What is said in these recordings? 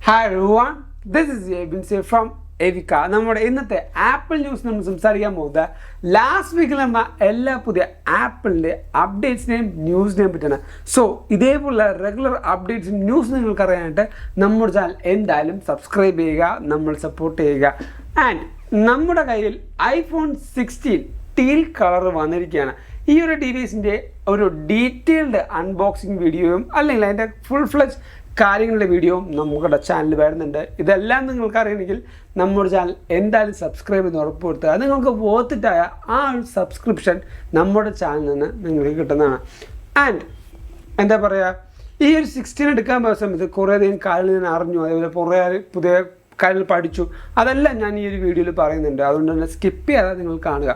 Hi everyone, this is Abin Say from Evika. നമ്മുടെ ഇന്നത്തെ apple news നമ്മൾ സംസാരിക്കാൻ പോകുന്നത് ലാസ്റ്റ് വീക്കിൽ നടന്ന എല്ലാ പുതിയ ആപ്പിളിൻ്റെ അപ്ഡേറ്റ്സിനെയും ന്യൂസിനെയും പറ്റിയാണ്. സോ ഇതേപോലുള്ള റെഗുലർ അപ്ഡേറ്റ്സും ന്യൂസ് നിങ്ങൾക്ക് അറിയാനായിട്ട് നമ്മുടെ ചാനൽ എന്തായാലും സബ്സ്ക്രൈബ് ചെയ്യുക, നമ്മൾ സപ്പോർട്ട് ചെയ്യുക. ആൻഡ് നമ്മുടെ കയ്യിൽ iPhone 16 ടീൽ കളർ വന്നിരിക്കുകയാണ്. ഈ ഒരു ഡിവൈസിൻ്റെ ഒരു ഡീറ്റെയിൽഡ് അൺബോക്സിങ് വീഡിയോയും അല്ലെങ്കിൽ അതിൻ്റെ ഫുൾ ഫ്ലെജ് കാര്യങ്ങളുടെ വീഡിയോയും നമ്മുടെ ചാനൽ വരുന്നുണ്ട്. ഇതെല്ലാം നിങ്ങൾക്ക് അറിയണമെങ്കിൽ നമ്മുടെ ചാനൽ എന്തായാലും സബ്സ്ക്രൈബ് ചെയ്ത് ഉറപ്പുവരുത്തുക. അത് നിങ്ങൾക്ക് വോത്തിട്ടായ ആ ഒരു സബ്സ്ക്രിപ്ഷൻ നമ്മുടെ ചാനലിൽ നിന്ന് നിങ്ങൾക്ക് കിട്ടുന്നതാണ്. ആൻഡ് എന്താ പറയുക, ഈ ഒരു 16 എടുക്കാൻ പോയ സമയത്ത് കുറേയധികം കാര്യങ്ങൾ ഞാൻ അറിഞ്ഞു, അതേപോലെ കുറേ പുതിയ കാര്യങ്ങൾ പഠിച്ചു. അതെല്ലാം ഞാൻ ഈ ഒരു വീഡിയോയിൽ പറയുന്നുണ്ട്. അതുകൊണ്ട് തന്നെ സ്കിപ്പ് ചെയ്യാതെ നിങ്ങൾ കാണുക.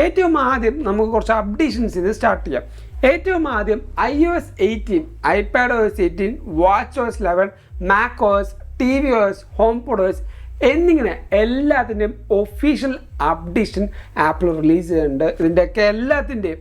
ഏറ്റവും ആദ്യം നമുക്ക് കുറച്ച് അപ്ഡേഷൻസ് ഇത് സ്റ്റാർട്ട് ചെയ്യാം. ഏറ്റവും ആദ്യം iOS 18, iPadOS 18, WatchOS 11, macOS, tvOS, HomePodOS എന്നിങ്ങനെ എല്ലാത്തിൻ്റെയും ഒഫീഷ്യൽ അപ്ഡേഷൻ ആപ്പിൾ റിലീസ് ചെയ്യുന്നുണ്ട്. ഇതിൻ്റെയൊക്കെ എല്ലാത്തിൻ്റെയും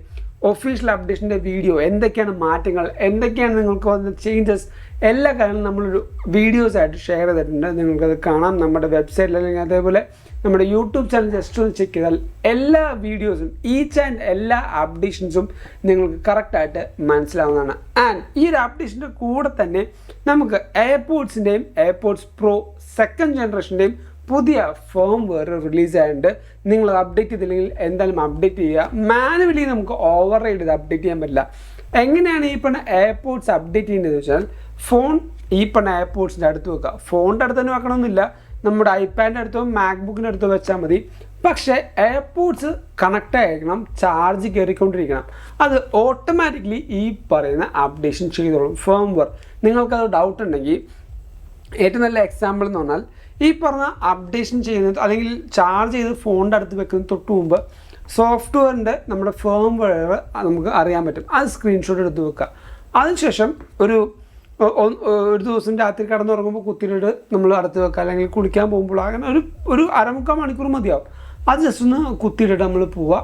ഒഫീഷ്യൽ അപ്ഡേഷൻ്റെ വീഡിയോ, എന്തൊക്കെയാണ് മാറ്റങ്ങൾ, എന്തൊക്കെയാണ് നിങ്ങൾക്ക് വന്ന ചേഞ്ചസ്, എല്ലാ കാര്യങ്ങളും നമ്മളൊരു വീഡിയോസായിട്ട് ഷെയർ ചെയ്തിട്ടുണ്ട്. നിങ്ങൾക്കത് കാണാം നമ്മുടെ വെബ്സൈറ്റിൽ, അല്ലെങ്കിൽ അതേപോലെ നമ്മുടെ യൂട്യൂബ് ചാനൽ ജസ്റ്റ് ഒന്ന് ചെക്ക് ചെയ്താൽ എല്ലാ വീഡിയോസും ഈച്ച് ആൻഡ് എല്ലാ അപ്ഡേഷൻസും നിങ്ങൾക്ക് കറക്റ്റായിട്ട് മനസ്സിലാവുന്നതാണ്. ആൻഡ് ഈ ഒരു അപ്ഡേഷൻ്റെ കൂടെ തന്നെ നമുക്ക് എയർപോഡ്സിൻ്റെയും എയർപോഡ്സ് പ്രോ 2nd ജനറേഷൻ്റെയും പുതിയ ഫേം വെയർ റിലീസ് ആയിട്ടുണ്ട്. നിങ്ങൾ അപ്ഡേറ്റ് ചെയ്തില്ലെങ്കിൽ എന്തായാലും അപ്ഡേറ്റ് ചെയ്യുക. മാനുവലി നമുക്ക് ഓവർ റൈഡ് ചെയ്ത് അപ്ഡേറ്റ് ചെയ്യാൻ പറ്റില്ല. എങ്ങനെയാണ് ഈ പറഞ്ഞ എയർപോഡ്സ് അപ്ഡേറ്റ് ചെയ്യേണ്ടതെന്ന് വെച്ചാൽ, ഫോൺ ഈ പറഞ്ഞ എയർപോഡ്സിൻ്റെ അടുത്ത് വെക്കുക. ഫോണിൻ്റെ അടുത്ത് തന്നെ വെക്കണമെന്നില്ല, നമ്മുടെ ഐപാഡിൻ്റെ അടുത്തോ മാക്ബുക്കിൻ്റെ അടുത്തോ വെച്ചാൽ മതി. പക്ഷേ എയർപോഡ്സ് കണക്റ്റ് ആയിരിക്കണം, ചാർജ് കയറിക്കൊണ്ടിരിക്കണം. അത് ഓട്ടോമാറ്റിക്കലി ഈ പറയുന്ന അപ്ഡേഷൻ ചെയ്തോളും ഫേം വെയർ. നിങ്ങൾക്കത് ഡൗട്ട് ഉണ്ടെങ്കിൽ ഏറ്റവും നല്ല എക്സാമ്പിൾ എന്ന് പറഞ്ഞാൽ, ഈ പറഞ്ഞ അപ്ഡേഷൻ ചെയ്യുന്നത് അല്ലെങ്കിൽ ചാർജ് ചെയ്ത് ഫോണിൻ്റെ അടുത്ത് വെക്കുന്നതിന് തൊട്ട് മുമ്പ് സോഫ്റ്റ്വെയറിൻ്റെ നമ്മുടെ ഫേം വെയർ നമുക്ക് അറിയാൻ പറ്റും. അത് സ്ക്രീൻഷോട്ട് എടുത്ത് വെക്കുക. അതിനുശേഷം ഒരു ദിവസം രാത്രി കിടന്നുറങ്ങുമ്പോൾ കുത്തിയിട്ട് നമ്മൾ അടുത്ത് വെക്കുക, അല്ലെങ്കിൽ കുളിക്കാൻ പോകുമ്പോൾ അങ്ങനെ ഒരു അരമുക്കാൽ മണിക്കൂർ മതിയാവും. അത് ജസ്റ്റ് ഒന്ന് കുത്തിയിട്ടിട്ട് നമ്മൾ പോവുക.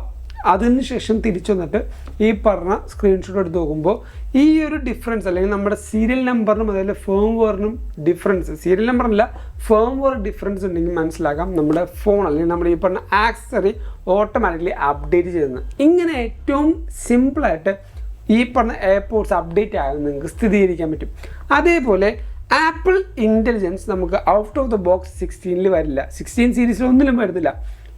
അതിനുശേഷം തിരിച്ചു വന്നിട്ട് ഈ പറഞ്ഞ സ്ക്രീൻഷോട്ട് എടുത്ത് നോക്കുമ്പോൾ ഈ ഒരു ഡിഫറൻസ്, അല്ലെങ്കിൽ നമ്മുടെ സീരിയൽ നമ്പറിനും അതുപോലെ ഫേം വെയറിനും ഡിഫറൻസ്, സീരിയൽ നമ്പറല്ല ഫേം വെയർ ഡിഫറൻസ് ഉണ്ടെങ്കിൽ മനസ്സിലാക്കാം നമ്മുടെ ഫോൺ അല്ലെങ്കിൽ നമ്മുടെ ഈ പറഞ്ഞ ആക്സസറി ഓട്ടോമാറ്റിക്കലി അപ്ഡേറ്റ് ചെയ്യുന്നത്. ഇങ്ങനെ ഏറ്റവും സിമ്പിളായിട്ട് ഈ പറഞ്ഞ എയർപോഡ്സ് അപ്ഡേറ്റ് ആയത് നിങ്ങൾക്ക് സ്ഥിരീകരിക്കാൻ പറ്റും. അതേപോലെ ആപ്പിൾ ഇൻ്റലിജൻസ് നമുക്ക് ഔട്ട് ഓഫ് ദ ബോക്സ് 16 വരില്ല, 16 സീരീസിൽ ഒന്നിലും വരുന്നില്ല.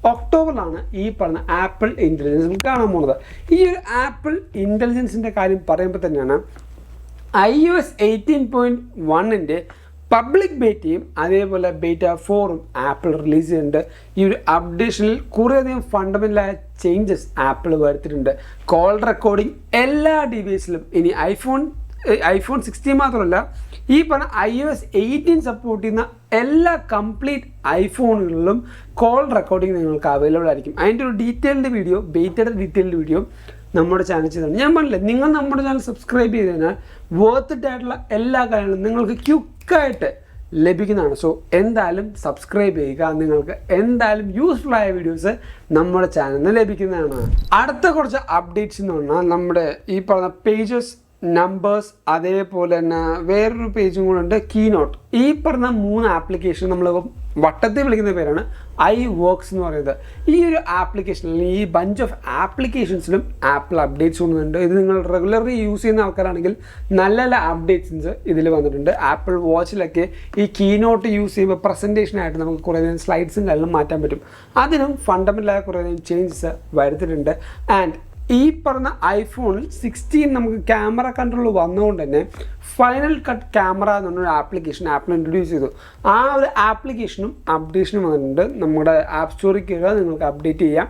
ഒക്ടോബറിലാണ് ഈ പറഞ്ഞ ആപ്പിൾ ഇൻ്റലിജൻസ് നമുക്ക് കാണാൻ പോകുന്നത്. ഈ ഒരു ആപ്പിൾ ഇൻ്റലിജൻസിൻ്റെ കാര്യം പറയുമ്പോൾ തന്നെയാണ് iOS 18.1ൻ്റെ പബ്ലിക് ബേറ്റയും അതേപോലെ ബേറ്റ 4ഉം ആപ്പിൾ റിലീസ് ചെയ്യുന്നുണ്ട്. ഈ ഒരു അപ്ഡേഷനിൽ കുറേയധികം ഫണ്ടമെൻ്റലായ ചേഞ്ചസ് ആപ്പിൾ വരുത്തിയിട്ടുണ്ട്. കോൾ റെക്കോർഡിംഗ് എല്ലാ ഡിവൈസിലും ഇനി iPhone 16 മാത്രമല്ല, ഈ പറഞ്ഞ iOS 18 സപ്പോർട്ട് ചെയ്യുന്ന എല്ലാ കംപ്ലീറ്റ് ഐഫോണുകളിലും കോൾ റെക്കോർഡിംഗ് നിങ്ങൾക്ക് അവൈലബിൾ ആയിരിക്കും. അതിൻ്റെ ഒരു ഡീറ്റെയിൽഡ് വീഡിയോ, ബേറ്റയുടെ ഡീറ്റെയിൽഡ് വീഡിയോ നമ്മുടെ ചാനൽ ചെയ്തിട്ടുണ്ട്. ഞാൻ പറഞ്ഞില്ല, നിങ്ങൾ നമ്മുടെ ചാനൽ സബ്സ്ക്രൈബ് ചെയ്ത് കഴിഞ്ഞാൽ വേർത്തിട്ടായിട്ടുള്ള എല്ലാ കാര്യങ്ങളും നിങ്ങൾക്ക് ക്വിക്കായിട്ട് ലഭിക്കുന്നതാണ്. സോ എന്തായാലും സബ്സ്ക്രൈബ് ചെയ്യുക. നിങ്ങൾക്ക് എന്തായാലും യൂസ്ഫുൾ ആയ വീഡിയോസ് നമ്മുടെ ചാനലിൽ നിന്ന് ലഭിക്കുന്നതാണ്. അടുത്ത കുറച്ച് അപ്ഡേറ്റ്സ് എന്ന് പറഞ്ഞാൽ നമ്മുടെ ഈ പറഞ്ഞ പേജസ്, നമ്പേഴ്സ്, അതേപോലെ തന്നെ വേറൊരു പേജും കൂടെ ഉണ്ട്, കീനോട്ട്. ഈ പറഞ്ഞ 3 ആപ്ലിക്കേഷൻ നമ്മൾ വട്ടത്തിൽ വിളിക്കുന്ന പേരാണ് iWorks എന്ന് പറയുന്നത്. ഈ ഒരു ആപ്ലിക്കേഷൻ അല്ലെങ്കിൽ ഈ ബഞ്ച് ഓഫ് ആപ്ലിക്കേഷൻസിലും ആപ്പിൾ അപ്ഡേറ്റ്സ് കൊണ്ടുവന്നിട്ടുണ്ട്. ഇത് നിങ്ങൾ റെഗുലർലി യൂസ് ചെയ്യുന്ന ആൾക്കാരാണെങ്കിൽ നല്ല നല്ല അപ്ഡേറ്റ്സ് ഇതിൽ വന്നിട്ടുണ്ട്. ആപ്പിൾ വാച്ചിലൊക്കെ ഈ കീനോട്ട് യൂസ് ചെയ്യുമ്പോൾ പ്രസൻറ്റേഷനായിട്ട് നമുക്ക് കുറേയധികം സ്ലൈഡ്സും കാര്യങ്ങളും മാറ്റാൻ പറ്റും. അതിനും ഫണ്ടമെൻ്റലായ കുറേയധികം ചേഞ്ചസ് വരുത്തിയിട്ടുണ്ട്. ആൻഡ് ഈ പറഞ്ഞ iPhone 16 നമുക്ക് ക്യാമറ കൺട്രോൾ വന്നുകൊണ്ട് തന്നെ ഫൈനൽ കട്ട് ക്യാമറ എന്നൊരു ആപ്ലിക്കേഷൻ ആപ്പിൾ ഇൻട്രൊഡ്യൂസ് ചെയ്തു. ആ ഒരു ആപ്ലിക്കേഷനും അപ്ഡേഷനും വന്നിട്ടുണ്ട്. നമ്മുടെ ആപ്പ് സ്റ്റോറിൽ കയറുക, നിങ്ങൾക്ക് അപ്ഡേറ്റ് ചെയ്യാം.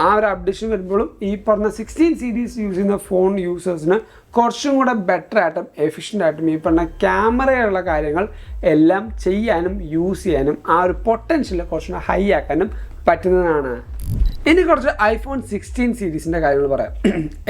ആ ഒരു അപ്ഡേഷൻ വരുമ്പോഴും ഈ പറഞ്ഞ 16 സീരീസ് യൂസ് ചെയ്യുന്ന ഫോൺ യൂസേഴ്സിന് കുറച്ചും കൂടെ ബെറ്റർ ആയിട്ടും എഫിഷ്യൻ്റ് ആയിട്ടും ഈ പറഞ്ഞ ക്യാമറയുള്ള കാര്യങ്ങൾ എല്ലാം ചെയ്യാനും യൂസ് ചെയ്യാനും ആ ഒരു പൊട്ടൻഷ്യൽ കുറച്ചുകൂടെ ഹൈ ആക്കാനും പറ്റുന്നതാണ്. ഇനി കുറച്ച് iPhone 16 സീരീസിൻ്റെ കാര്യങ്ങൾ പറയാം.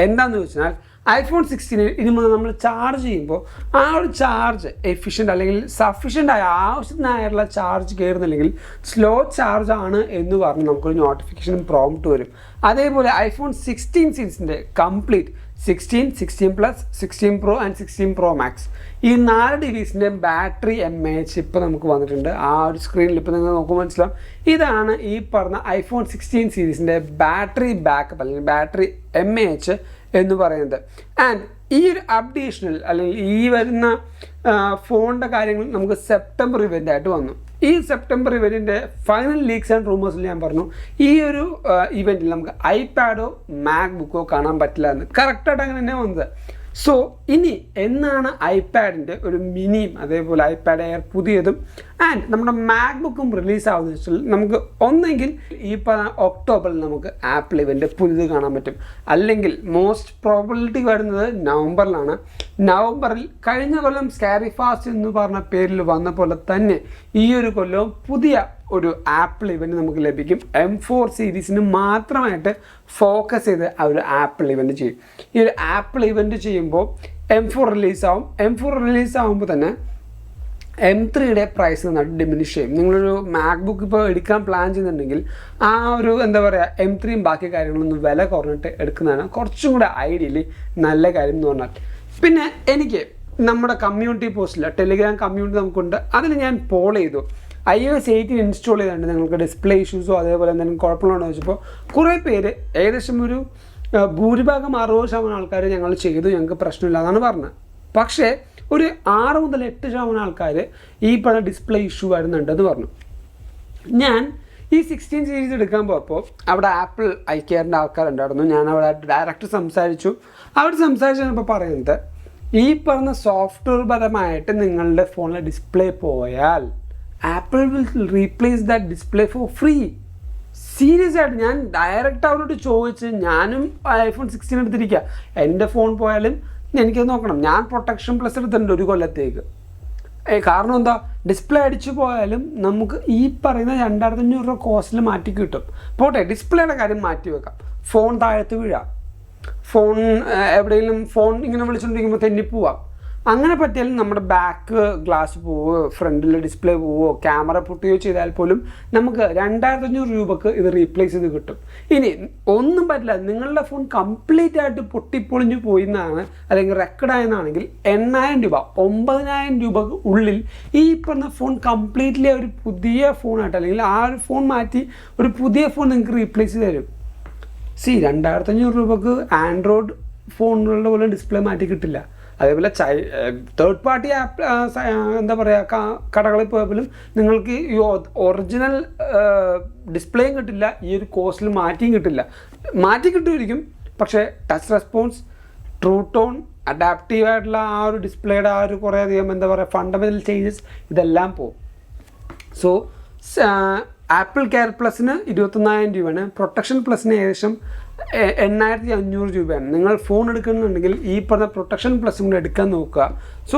എന്താണെന്ന് വെച്ചാൽ iPhone 16 ഇനി മുതൽ നമ്മൾ ചാർജ് ചെയ്യുമ്പോൾ ആ ഒരു ചാർജ് എഫിഷ്യൻ്റ് അല്ലെങ്കിൽ സഫിഷ്യൻ്റ് ആയ ആവശ്യത്തിനായിട്ടുള്ള ചാർജ് കയറുന്നില്ലെങ്കിൽ സ്ലോ ചാർജ് ആണ് എന്ന് പറഞ്ഞ് നമുക്കൊരു നോട്ടിഫിക്കേഷൻ പ്രോംപ്റ്റ് വരും. അതേപോലെ iPhone 16 സീരീസിൻ്റെ complete 16 Plus, 16 Pro and 16 Pro Max. ഈ 4 ഡിവൈസിൻ്റെ ബാറ്ററി MAH ഇപ്പോൾ നമുക്ക് വന്നിട്ടുണ്ട്. ആ ഒരു സ്ക്രീനിൽ ഇപ്പോൾ നിങ്ങൾ നോക്കുമ്പോൾ മനസ്സിലാവും. ഇതാണ് ഈ പറഞ്ഞ iPhone 16 സീരീസിൻ്റെ ബാറ്ററി ബാക്കപ്പ് അല്ലെങ്കിൽ ബാറ്ററി MAH എന്ന് പറയുന്നത്. ആൻഡ് ഈ ഒരു അപ്ഡേഷനിൽ അല്ലെങ്കിൽ ഈ വരുന്ന ഫോണിൻ്റെ കാര്യങ്ങൾ നമുക്ക് സെപ്റ്റംബർ ഇവൻ്റായിട്ട് വന്നു. ഈ സെപ്റ്റംബർ ഇവൻറ്റിൻ്റെ ഫൈനൽ ലീക്സ് ആൻഡ് റൂമേഴ്സിൽ ഞാൻ പറഞ്ഞു ഈ ഒരു ഇവൻറ്റിൽ നമുക്ക് ഐപാഡോ മാക്ബുക്കോ കാണാൻ പറ്റില്ല എന്ന്. കറക്റ്റായിട്ട് അങ്ങനെ തന്നെ വന്നത്. സോ ഇനി എന്നാണ് ഐപാഡിൻ്റെ ഒരു മിനിയും അതേപോലെ ഐപാഡ് എയർ പുതിയതും ആൻഡ് നമ്മുടെ മാക്ബുക്കും റിലീസ് ആവുന്ന വെച്ചാൽ നമുക്ക് ഒന്നെങ്കിൽ ഈ ഒക്ടോബറിൽ നമുക്ക് ആപ്പിൾ ഇവൻ്റ് പുതിയത് കാണാൻ പറ്റും, അല്ലെങ്കിൽ മോസ്റ്റ് പ്രോബിലിറ്റി വരുന്നത് നവംബറിലാണ്. നവംബറിൽ കഴിഞ്ഞ കൊല്ലം സ്കാരി ഫാസ്റ്റ് എന്ന് പറഞ്ഞ പേരിൽ വന്ന പോലെ തന്നെ ഈ ഒരു കൊല്ലവും പുതിയ ഒരു ആപ്പിൾ ഇവൻറ്റ് നമുക്ക് ലഭിക്കും. M4 സീരീസിന് മാത്രമായിട്ട് ഫോക്കസ് ചെയ്ത് ആ ഒരു ആപ്പിൾ ഇവൻറ്റ് ചെയ്യും. ഈ ഒരു ആപ്പിൾ ഇവൻറ്റ് ചെയ്യുമ്പോൾ M4 റിലീസാവും. M4 റിലീസാവുമ്പോൾ തന്നെ M3യുടെ പ്രൈസ് നന്നായിട്ട് ഡിമിനിഷ് ചെയ്യും. നിങ്ങളൊരു മാക്ബുക്ക് ഇപ്പോൾ എടുക്കാൻ പ്ലാൻ ചെയ്യുന്നുണ്ടെങ്കിൽ ആ ഒരു എന്താ പറയുക M3യും ബാക്കി കാര്യങ്ങളൊന്നും വില കുറഞ്ഞിട്ട് എടുക്കുന്നതാണ് കുറച്ചും കൂടെ ഐഡിയലി നല്ല കാര്യം എന്ന് പറഞ്ഞാൽ. പിന്നെ എനിക്ക് നമ്മുടെ കമ്മ്യൂണിറ്റി പോസ്റ്റിൽ ടെലിഗ്രാം കമ്മ്യൂണിറ്റി നമുക്കുണ്ട്, അതിൽ ഞാൻ പോൾ ചെയ്തു iOS 18 ഇൻസ്റ്റാൾ ചെയ്തിട്ടുണ്ട്, നിങ്ങൾക്ക് ഡിസ്പ്ലേ ഇഷ്യൂസോ അതേപോലെ എന്തെങ്കിലും കുഴപ്പമുണ്ടോ ചോദിച്ചപ്പോൾ കുറേ പേര് ഏകദേശം ഒരു ഭൂരിഭാഗം 60% ആൾക്കാർ ഞങ്ങൾ ചെയ്തു, ഞങ്ങൾക്ക് പ്രശ്നമില്ല എന്നാണ് പറഞ്ഞത്. പക്ഷേ ഒരു 6 മുതൽ 8% ആൾക്കാർ ഈ പറഞ്ഞ ഡിസ്പ്ലേ ഇഷ്യൂ വരുന്നുണ്ടെന്ന് പറഞ്ഞു. ഞാൻ ഈ 16 സീരീസ് എടുക്കാൻ പോയപ്പോൾ അവിടെ ആപ്പിൾ ഐക്കെയറിൻ്റെ ആൾക്കാരുണ്ടായിരുന്നു. ഞാൻ അവിടെ ഡയറക്റ്റ് സംസാരിച്ചു. അവർ സംസാരിച്ചപ്പോൾ പറയുന്നത് ഈ പറഞ്ഞ സോഫ്റ്റ്വെയർ പരമായിട്ട് നിങ്ങളുടെ ഫോണിലെ ഡിസ്പ്ലേ പോയാൽ apple will replace that display four free. Serious ആയിട്ട് ഞാൻ ഡയറക്റ്റ് അവരോട് ചോദിച്ച്, ഞാനും iPhone 16 എടുത്തിരിക്കുക, എൻ്റെ ഫോൺ പോയാലും എനിക്കത് നോക്കണം. ഞാൻ പ്രൊട്ടക്ഷൻ പ്ലസ് എടുത്തിട്ടുണ്ട് 1 കൊല്ലത്തേക്ക്. കാരണം എന്താ, ഡിസ്പ്ലേ അടിച്ചു പോയാലും നമുക്ക് ഈ പറയുന്ന 2500 രൂപ കോസ്റ്റിൽ മാറ്റി കിട്ടും. പോട്ടെ, ഡിസ്പ്ലേയുടെ കാര്യം മാറ്റി വെക്കാം, ഫോൺ താഴത്ത് വീഴാം, ഫോൺ എവിടെയെങ്കിലും ഫോൺ ഇങ്ങനെ വിളിച്ചുകൊണ്ടിരിക്കുമ്പോൾ തെന്നിപ്പോവാം. അങ്ങനെ പറ്റിയാലും നമ്മുടെ ബാക്ക് ഗ്ലാസ് പോവോ ഫ്രണ്ടിൽ ഡിസ്പ്ലേ പോവോ ക്യാമറ പൊട്ടുകയോ ചെയ്താൽ പോലും നമുക്ക് 2500 രൂപക്ക് ഇത് റീപ്ലേസ് ചെയ്ത് കിട്ടും. ഇനി ഒന്നും പറ്റില്ല, നിങ്ങളുടെ ഫോൺ കംപ്ലീറ്റ് ആയിട്ട് പൊട്ടിപ്പൊളിഞ്ഞു പോയിന്നാണ് അല്ലെങ്കിൽ റെക്കോർഡായെന്നാണെങ്കിൽ 8000 രൂപ 9000 രൂപക്ക് ഉള്ളിൽ ഈ പറഞ്ഞ ഫോൺ കംപ്ലീറ്റ്ലി ഒരു പുതിയ ഫോണായിട്ട് അല്ലെങ്കിൽ ആ ഒരു ഫോൺ മാറ്റി ഒരു പുതിയ ഫോൺ നിങ്ങൾക്ക് റീപ്ലേസ് ചെയ്ത് തരും. 2500 രൂപക്ക് ആൻഡ്രോയിഡ് ഫോണുകളുടെ പോലെ ഡിസ്പ്ലേ മാറ്റി കിട്ടില്ല. അതേപോലെ തേർഡ് പാർട്ടി ആപ്പ് എന്താ പറയുക കടകളിൽ പോയപ്പോഴും നിങ്ങൾക്ക് ഈ ഒറിജിനൽ ഡിസ്പ്ലേയും കിട്ടില്ല, ഈ ഒരു കോസ്റ്റിൽ മാറ്റിയും കിട്ടില്ല. മാറ്റി കിട്ടുമായിരിക്കും, പക്ഷേ touch response, true tone, adaptive ആയിട്ടുള്ള ആ ഒരു ഡിസ്പ്ലേയുടെ ആ ഒരു കുറേ അധികം എന്താ പറയുക ഫണ്ടമെൻ്റൽ ചേഞ്ചസ് ഇതെല്ലാം പോകും. സോ ആപ്പിൾ കെയർ പ്ലസിന് 21000 രൂപയാണ്, പ്രൊട്ടക്ഷൻ പ്ലസിന് ഏകദേശം 8500 രൂപയാണ്. നിങ്ങൾ ഫോൺ എടുക്കുന്നുണ്ടെങ്കിൽ ഈ പറഞ്ഞ പ്രൊട്ടക്ഷൻ പ്ലസും കൂടെ എടുക്കാൻ നോക്കുക. സോ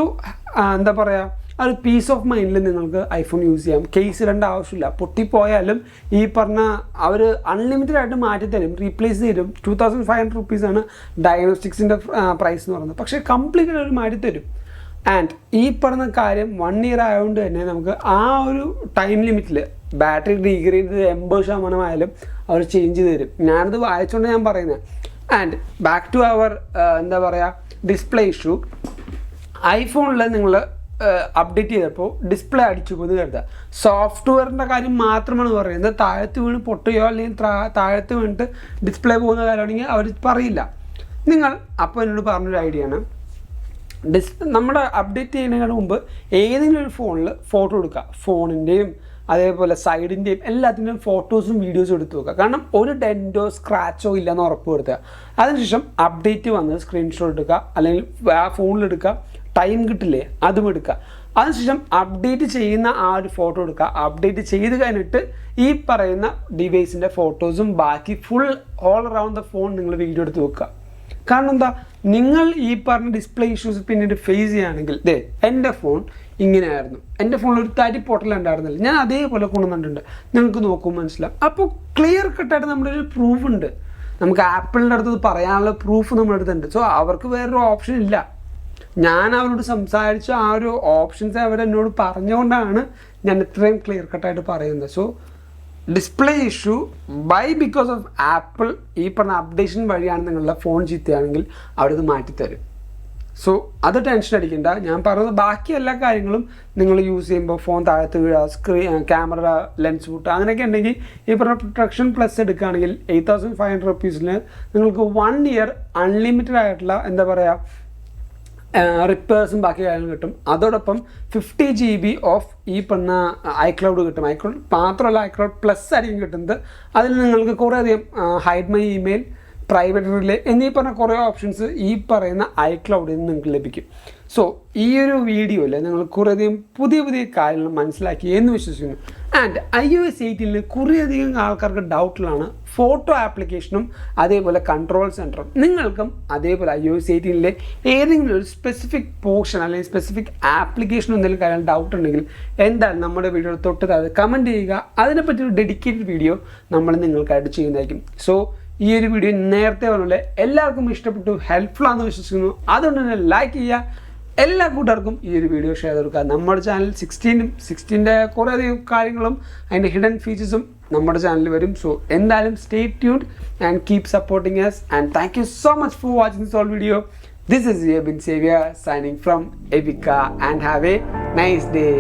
എന്താ പറയുക, ആ ഒരു പീസ് ഓഫ് മൈൻഡിൽ നിങ്ങൾക്ക് ഐഫോൺ യൂസ് ചെയ്യാം. കേസ് ഇടേണ്ട ആവശ്യമില്ല. പൊട്ടിപ്പോയാലും ഈ പറഞ്ഞ അവർ അൺലിമിറ്റഡ് ആയിട്ട് മാറ്റി തരും, റീപ്ലേസ് തരും. 2500 റുപ്പീസാണ് ഡയഗ്നോസ്റ്റിക്സിൻ്റെ പ്രൈസ് എന്ന് പറയുന്നത്, പക്ഷേ കംപ്ലീറ്റ് അവർ മാറ്റി തരും. ആൻഡ് ഈ പറഞ്ഞ കാര്യം 1 ഇയർ ആയതുകൊണ്ട് തന്നെ നമുക്ക് ആ ഒരു ടൈം ലിമിറ്റിൽ ബാറ്ററി ഡീഗ്രേഡ് ചെയ്ത് 80% ആയാലും അവർ ചേഞ്ച് ചെയ്ത് തരും. ഞാനത് വായിച്ചുകൊണ്ട് ഞാൻ പറയുന്നത്. ആൻഡ് ബാക്ക് ടു അവർ എന്താ പറയുക ഡിസ്പ്ലേ ഇഷ്യൂ. ഐഫോണിൽ നിങ്ങൾ അപ്ഡേറ്റ് ചെയ്തപ്പോൾ ഡിസ്പ്ലേ അടിച്ചു പോയി കരുതുക. സോഫ്റ്റ്വെയറിൻ്റെ കാര്യം മാത്രമാണ് പറയുന്നത്. താഴത്ത് വീണ് പൊട്ടുകയോ അല്ലെങ്കിൽ താഴത്ത് വീണിട്ട് ഡിസ്പ്ലേ പോകുന്ന കാര്യമാണെങ്കിൽ അവർ പറയില്ല. നിങ്ങൾ അപ്പോൾ എന്നോട് പറഞ്ഞൊരു ഐഡിയ ആണ്, നമ്മുടെ അപ്ഡേറ്റ് ചെയ്യുന്നതിന് മുമ്പ് ഏതെങ്കിലും ഒരു ഫോണിൽ ഫോട്ടോ എടുക്കുക. ഫോണിൻ്റെയും അതേപോലെ സൈഡിൻ്റെയും എല്ലാത്തിൻ്റെയും ഫോട്ടോസും വീഡിയോസും എടുത്ത് വെക്കുക. കാരണം ഒരു ഡെൻറ്റോ സ്ക്രാച്ചോ ഇല്ലയെന്ന് ഉറപ്പ് വരുത്തുക. അതിനുശേഷം അപ്ഡേറ്റ് വന്ന് സ്ക്രീൻഷോട്ട് എടുക്കുക, അല്ലെങ്കിൽ ആ ഫോണിലെടുക്കുക. ടൈം കിട്ടില്ലേ അതും എടുക്കുക. അതിനുശേഷം അപ്ഡേറ്റ് ചെയ്യുന്ന ആ ഒരു ഫോട്ടോ എടുക്കുക. അപ്ഡേറ്റ് ചെയ്ത് കഴിഞ്ഞിട്ട് ഈ പറയുന്ന ഡിവൈസിൻ്റെ ഫോട്ടോസും ബാക്കി full all around the phone നിങ്ങൾ വീഡിയോ എടുത്ത് വെക്കുക. കാരണം എന്താ, നിങ്ങൾ ഈ പറഞ്ഞ ഡിസ്പ്ലേ ഇഷ്യൂസ് പിന്നീട് ഫേസ് ചെയ്യുകയാണെങ്കിൽ എൻ്റെ ഫോൺ ഇങ്ങനെയായിരുന്നു, എൻ്റെ ഫോണിൽ ഒരു തരി പൊട്ടലുണ്ടായിരുന്നില്ല, ഞാൻ അതേപോലെ കൊണ്ടുവന്നിട്ടുണ്ട്, നിങ്ങൾക്ക് നോക്കുമ്പോൾ മനസ്സിലാവും. അപ്പോൾ ക്ലിയർ കട്ടായിട്ട് നമ്മുടെ ഒരു പ്രൂഫ് ഉണ്ട്. നമുക്ക് ആപ്പിളിൻ്റെ അടുത്ത് പറയാനുള്ള പ്രൂഫ് നമ്മുടെ അടുത്തുണ്ട്. സോ അവർക്ക് വേറൊരു ഓപ്ഷൻ ഇല്ല. ഞാൻ അവരോട് സംസാരിച്ച ആ ഒരു ഓപ്ഷൻസ് അവരെന്നോട് പറഞ്ഞുകൊണ്ടാണ് ഞാൻ ഇത്രയും ക്ലിയർ കട്ടായിട്ട് പറയുന്നത്. So display issue because of apple ഈ പറഞ്ഞ അപ്ഡേഷൻ വഴിയാണ് നിങ്ങളുടെ ഫോൺ ചീത്തയാണെങ്കിൽ അവരത് മാറ്റിത്തരും. സോ അത് ടെൻഷൻ അടിക്കണ്ട. ഞാൻ പറയുന്നത് ബാക്കി എല്ലാ കാര്യങ്ങളും നിങ്ങൾ യൂസ് ചെയ്യുമ്പോൾ ഫോൺ താഴത്ത് വീഴുക, ക്യാമറ ലെൻസ് പൂട്ടുക അങ്ങനെയൊക്കെ ഉണ്ടെങ്കിൽ ഈ പറഞ്ഞ പ്രൊട്ടക്ഷൻ പ്ലസ് എടുക്കുകയാണെങ്കിൽ 8,500 rupees നിങ്ങൾക്ക് 1 year അൺലിമിറ്റഡ് ആയിട്ടുള്ള എന്താ പറയുക റിപ്പേഴ്സും ബാക്കി കാര്യങ്ങളും കിട്ടും. അതോടൊപ്പം 50 GB ഓഫ് ഈ പറഞ്ഞ ഐക്ലൗഡ് കിട്ടും. ഐക്ലൗഡ് മാത്രമല്ല, ഐക്ലൗഡ് പ്ലസ് ആയിരിക്കും കിട്ടുന്നത്. അതിൽ നിങ്ങൾക്ക് കുറേയധികം hide my email, private relay എന്നീ പറഞ്ഞ കുറേ ഓപ്ഷൻസ് ഈ പറയുന്ന ഐക്ലൗഡിൽ നിന്ന് നിങ്ങൾക്ക് ലഭിക്കും. സോ ഈ ഒരു വീഡിയോയിൽ നിങ്ങൾ കുറേയധികം പുതിയ പുതിയ കാര്യങ്ങൾ മനസ്സിലാക്കി എന്ന് വിശ്വസിക്കുന്നു. ആൻഡ് iOS 18 കുറേയധികം ആൾക്കാർക്ക് ഡൗട്ടിലാണ് ഫോട്ടോ ആപ്ലിക്കേഷനും അതേപോലെ കൺട്രോൾ സെൻറ്ററും. നിങ്ങൾക്കും അതേപോലെ iOS 18 ഏതെങ്കിലും ഒരു സ്പെസിഫിക് പോർഷൻ അല്ലെങ്കിൽ സ്പെസിഫിക് ആപ്ലിക്കേഷൻ എന്തെങ്കിലും കാര്യം ഡൗട്ട് ഉണ്ടെങ്കിൽ എന്തായാലും നമ്മുടെ വീഡിയോ തൊട്ട് താഴെ കമൻറ്റ് ചെയ്യുക. അതിനെപ്പറ്റി ഒരു ഡെഡിക്കേറ്റഡ് വീഡിയോ നമ്മൾ നിങ്ങൾക്കായിട്ട് ചെയ്യുന്നതായിരിക്കും. സോ ഈ ഒരു വീഡിയോ നേരത്തെ പറഞ്ഞില്ലേ എല്ലാവർക്കും ഇഷ്ടപ്പെട്ടു, ഹെൽപ്ഫുൾ ആണെന്ന് വിശ്വസിക്കുന്നു. അതുകൊണ്ട് തന്നെ ലൈക്ക് ചെയ്യുക, എല്ലാ കൂട്ടുകാർക്കും ഈ ഒരു വീഡിയോ ഷെയർ കൊടുക്കുക. നമ്മുടെ ചാനൽ 16ൻ്റെ കുറേയധികം കാര്യങ്ങളും അതിൻ്റെ ഹിഡൻ ഫീച്ചേഴ്സും നമ്മുടെ ചാനലിൽ വരും. സോ എന്തായാലും stay tuned and keep supporting us and thank you so much for watching this whole video. This is Bin Xavier signing from Evica and have a nice day.